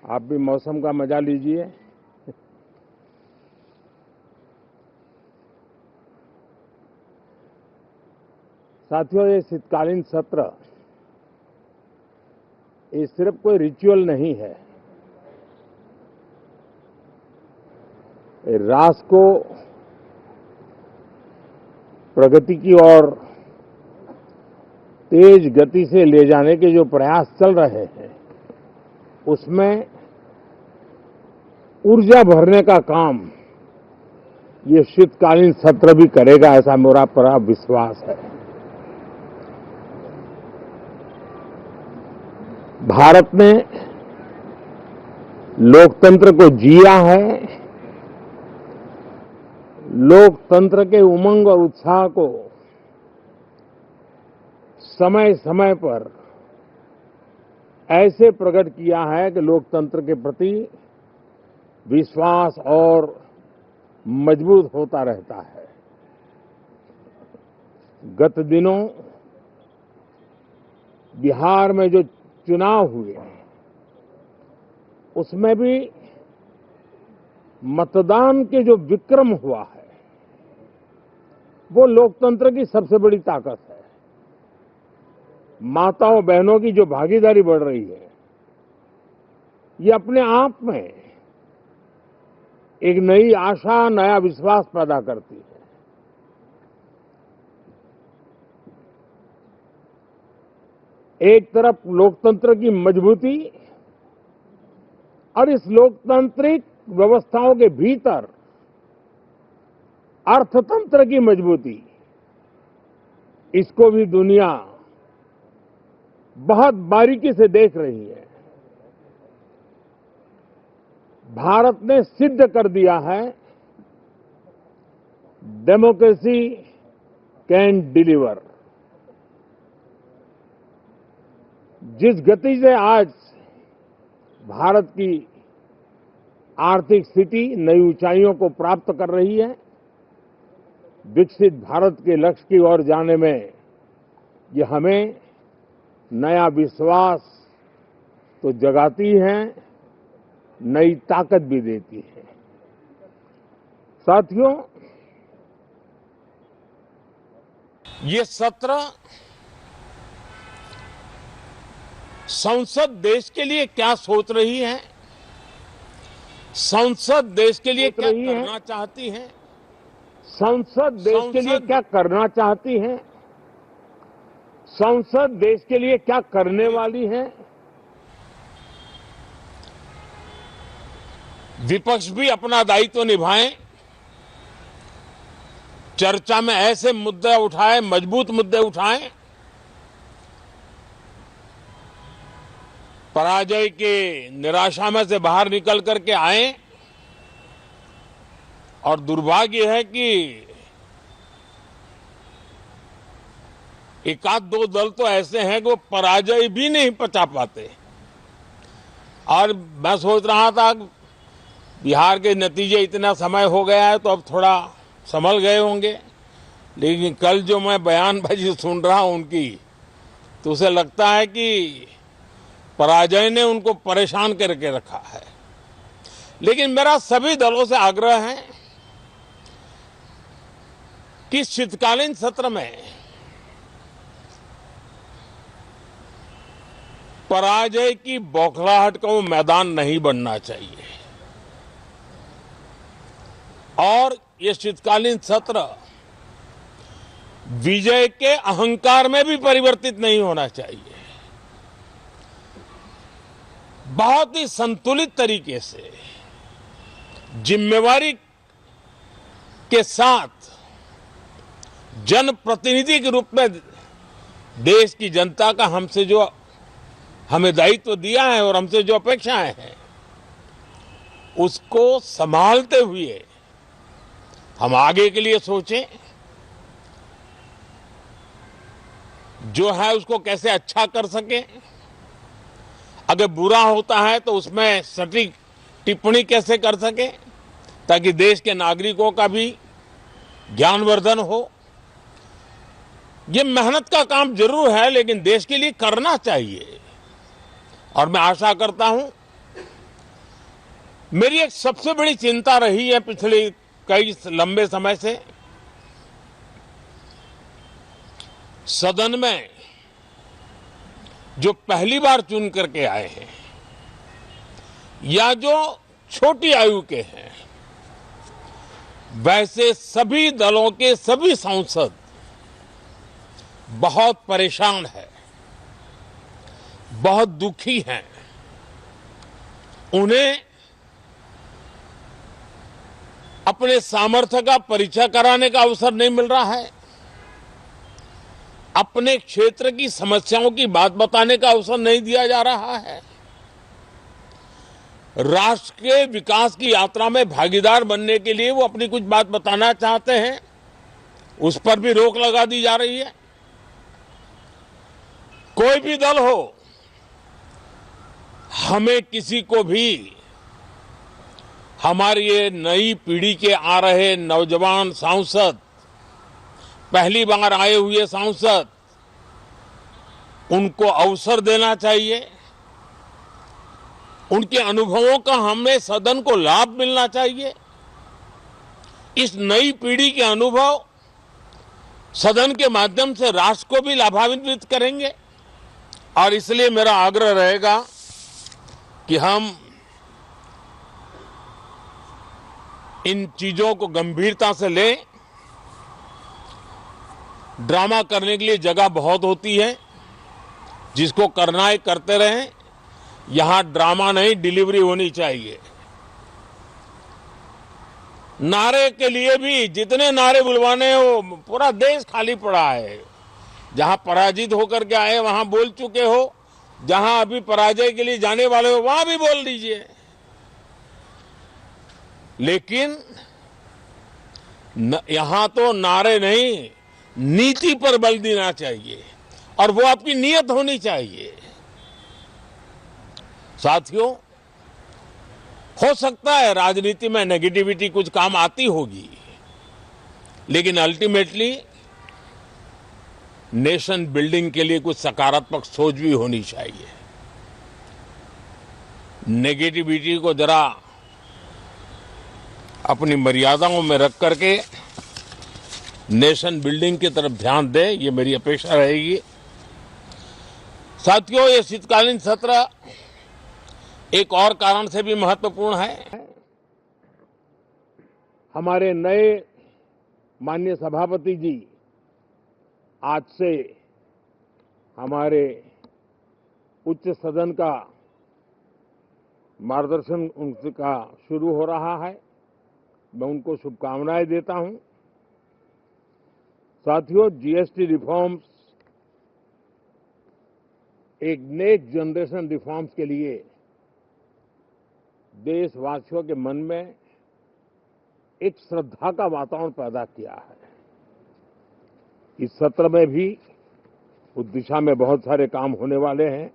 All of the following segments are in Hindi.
आप भी मौसम का मजा लीजिए। साथियों, ये शीतकालीन सत्र ये सिर्फ कोई रिचुअल नहीं है। राष्ट्र को प्रगति की ओर तेज गति से ले जाने के जो प्रयास चल रहे हैं, उसमें ऊर्जा भरने का काम ये शीतकालीन सत्र भी करेगा, ऐसा मेरा पूरा विश्वास है। भारत ने लोकतंत्र को जिया है, लोकतंत्र के उमंग और उत्साह को समय समय पर ऐसे प्रकट किया है कि लोकतंत्र के प्रति विश्वास और मजबूत होता रहता है। गत दिनों बिहार में जो चुनाव हुए, उसमें भी मतदान के जो विक्रम हुआ है, वो लोकतंत्र की सबसे बड़ी ताकत है। माताओं बहनों की जो भागीदारी बढ़ रही है, ये अपने आप में एक नई आशा, नया विश्वास पैदा करती है। एक तरफ लोकतंत्र की मजबूती और इस लोकतांत्रिक व्यवस्थाओं के भीतर अर्थतंत्र की मजबूती, इसको भी दुनिया बहुत बारीकी से देख रही है। भारत ने सिद्ध कर दिया है, डेमोक्रेसी कैन डिलीवर। जिस गति से आज भारत की आर्थिक स्थिति नई ऊंचाइयों को प्राप्त कर रही है, विकसित भारत के लक्ष्य की ओर जाने में ये हमें नया विश्वास तो जगाती है, नई ताकत भी देती है। साथियों, ये सत्र संसद देश के लिए क्या सोच रही है, संसद देश के लिए क्या करना चाहती है, संसद देश के लिए क्या करना चाहती है, संसद देश के लिए क्या करने वाली है। विपक्ष भी अपना दायित्व निभाएं, चर्चा में ऐसे मुद्दे उठाएं, मजबूत मुद्दे उठाएं, पराजय के निराशा में से बाहर निकल करके आए। और दुर्भाग्य है कि एक आध दो दल तो ऐसे हैं कि वो पराजय भी नहीं पचा पाते। और मैं सोच रहा था बिहार के नतीजे इतना समय हो गया है तो अब थोड़ा संभल गए होंगे, लेकिन कल जो मैं बयानबाजी सुन रहा हूं उनकी, तो उसे लगता है कि पराजय ने उनको परेशान करके रखा है। लेकिन मेरा सभी दलों से आग्रह है कि शीतकालीन सत्र में पराजय की बौखलाहट का वो मैदान नहीं बनना चाहिए। और ये शीतकालीन सत्र विजय के अहंकार में भी परिवर्तित नहीं होना चाहिए। बहुत ही संतुलित तरीके से, जिम्मेवारी के साथ, जनप्रतिनिधि के रूप में देश की जनता का हमसे जो हमें दायित्व दिया है और हमसे जो अपेक्षाएं हैं, उसको संभालते हुए हम आगे के लिए सोचें। जो है उसको कैसे अच्छा कर सकें, अगर बुरा होता है तो उसमें सटीक टिप्पणी कैसे कर सके, ताकि देश के नागरिकों का भी ज्ञानवर्धन हो। ये मेहनत का काम जरूर है, लेकिन देश के लिए करना चाहिए। और मैं आशा करता हूं मेरी एक सबसे बड़ी चिंता रही है पिछले कई लंबे समय से, सदन में जो पहली बार चुन करके आए हैं या जो छोटी आयु के हैं, वैसे सभी दलों के सभी सांसद बहुत परेशान हैं, बहुत दुखी हैं। उन्हें अपने सामर्थ्य का परिचय कराने का अवसर नहीं मिल रहा है, अपने क्षेत्र की समस्याओं की बात बताने का अवसर नहीं दिया जा रहा है, राष्ट्र के विकास की यात्रा में भागीदार बनने के लिए वो अपनी कुछ बात बताना चाहते हैं, उस पर भी रोक लगा दी जा रही है। कोई भी दल हो, हमें किसी को भी हमारी ये नई पीढ़ी के आ रहे नौजवान सांसद, पहली बार आए हुए सांसद, उनको अवसर देना चाहिए, उनके अनुभवों का हमें सदन को लाभ मिलना चाहिए। इस नई पीढ़ी के अनुभव सदन के माध्यम से राष्ट्र को भी लाभान्वित करेंगे और इसलिए मेरा आग्रह रहेगा कि हम इन चीजों को गंभीरता से लें। ड्रामा करने के लिए जगह बहुत होती है, जिसको करना है करते रहें। यहां ड्रामा नहीं, डिलीवरी होनी चाहिए। नारे के लिए भी जितने नारे बुलवाने हो, पूरा देश खाली पड़ा है। जहां पराजित होकर के आए वहां बोल चुके हो, जहां अभी पराजय के लिए जाने वाले हो वहां भी बोल दीजिए, लेकिन यहां तो नारे नहीं, नीति पर बल देना चाहिए और वो आपकी नीयत होनी चाहिए। साथियों, हो सकता है राजनीति में नेगेटिविटी कुछ काम आती होगी, लेकिन अल्टीमेटली नेशन बिल्डिंग के लिए कुछ सकारात्मक सोच भी होनी चाहिए। नेगेटिविटी को जरा अपनी मर्यादाओं में रख करके नेशन बिल्डिंग की तरफ ध्यान दें, ये मेरी अपेक्षा रहेगी। साथियों, ये शीतकालीन सत्र एक और कारण से भी महत्वपूर्ण है। हमारे नए माननीय सभापति जी आज से हमारे उच्च सदन का मार्गदर्शन उनका शुरू हो रहा है। मैं उनको शुभकामनाएं देता हूं। साथियों, जीएसटी रिफॉर्म्स एक नेक्स्ट जनरेशन रिफॉर्म्स के लिए देशवासियों के मन में एक श्रद्धा का वातावरण पैदा किया है। इस सत्र में भी उस दिशा में बहुत सारे काम होने वाले हैं।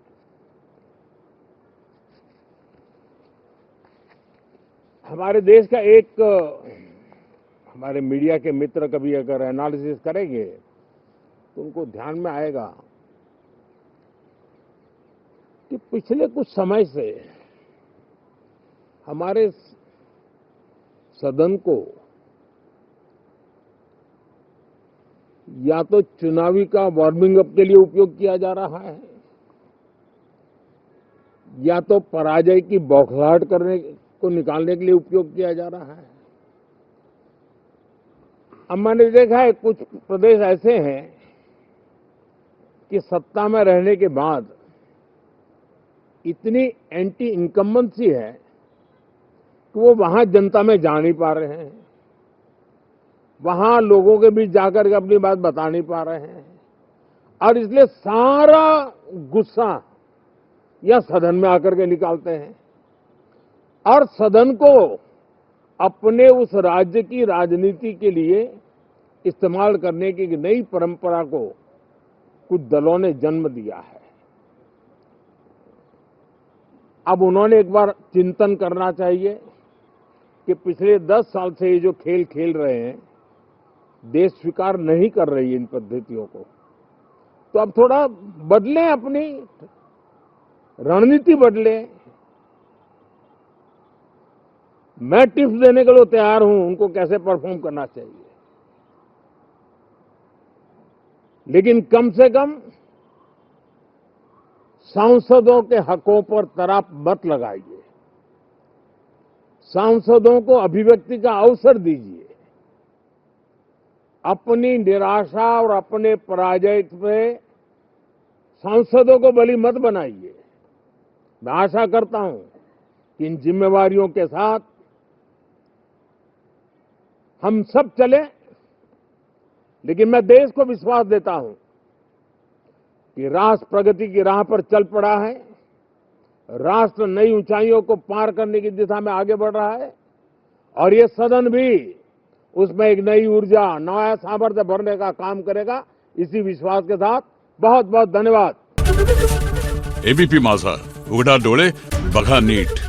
हमारे देश का एक, हमारे मीडिया के मित्र कभी अगर एनालिसिस करेंगे तो उनको ध्यान में आएगा कि पिछले कुछ समय से हमारे सदन को या तो चुनावी का वार्मिंग अप के लिए उपयोग किया जा रहा है, या तो पराजय की बौखलाहट करने को निकालने के लिए उपयोग किया जा रहा है। अब मैंने देखा है कुछ प्रदेश ऐसे हैं कि सत्ता में रहने के बाद इतनी एंटी इनकम्बेंसी है कि वो वहां जनता में जा नहीं पा रहे हैं, वहां लोगों के बीच जाकर के अपनी बात बता नहीं पा रहे हैं, और इसलिए सारा गुस्सा या सदन में आकर के निकालते हैं और सदन को अपने उस राज्य की राजनीति के लिए इस्तेमाल करने की नई परंपरा को कुछ दलों ने जन्म दिया है। अब उन्होंने एक बार चिंतन करना चाहिए कि पिछले 10 साल से ये जो खेल खेल रहे हैं, देश स्वीकार नहीं कर रही है इन पद्धतियों को, तो अब थोड़ा बदलें, अपनी रणनीति बदलें। मैं टिप्स देने के लिए तैयार हूं उनको कैसे परफॉर्म करना चाहिए, लेकिन कम से कम सांसदों के हकों पर तराप मत लगाइए, सांसदों को अभिव्यक्ति का अवसर दीजिए, अपनी निराशा और अपने पराजय पे सांसदों को बलि मत बनाइए। मैं आशा करता हूं कि इन जिम्मेवारियों के साथ हम सब चलें, लेकिन मैं देश को विश्वास देता हूं कि राष्ट्र प्रगति की राह पर चल पड़ा है, राष्ट्र नई ऊंचाइयों को पार करने की दिशा में आगे बढ़ रहा है और ये सदन भी उसमें एक नई ऊर्जा, नया सामर्थ्य भरने का काम करेगा। इसी विश्वास के साथ बहुत बहुत धन्यवाद। एबीपी माझा, उघडा डोळे बघा नीट।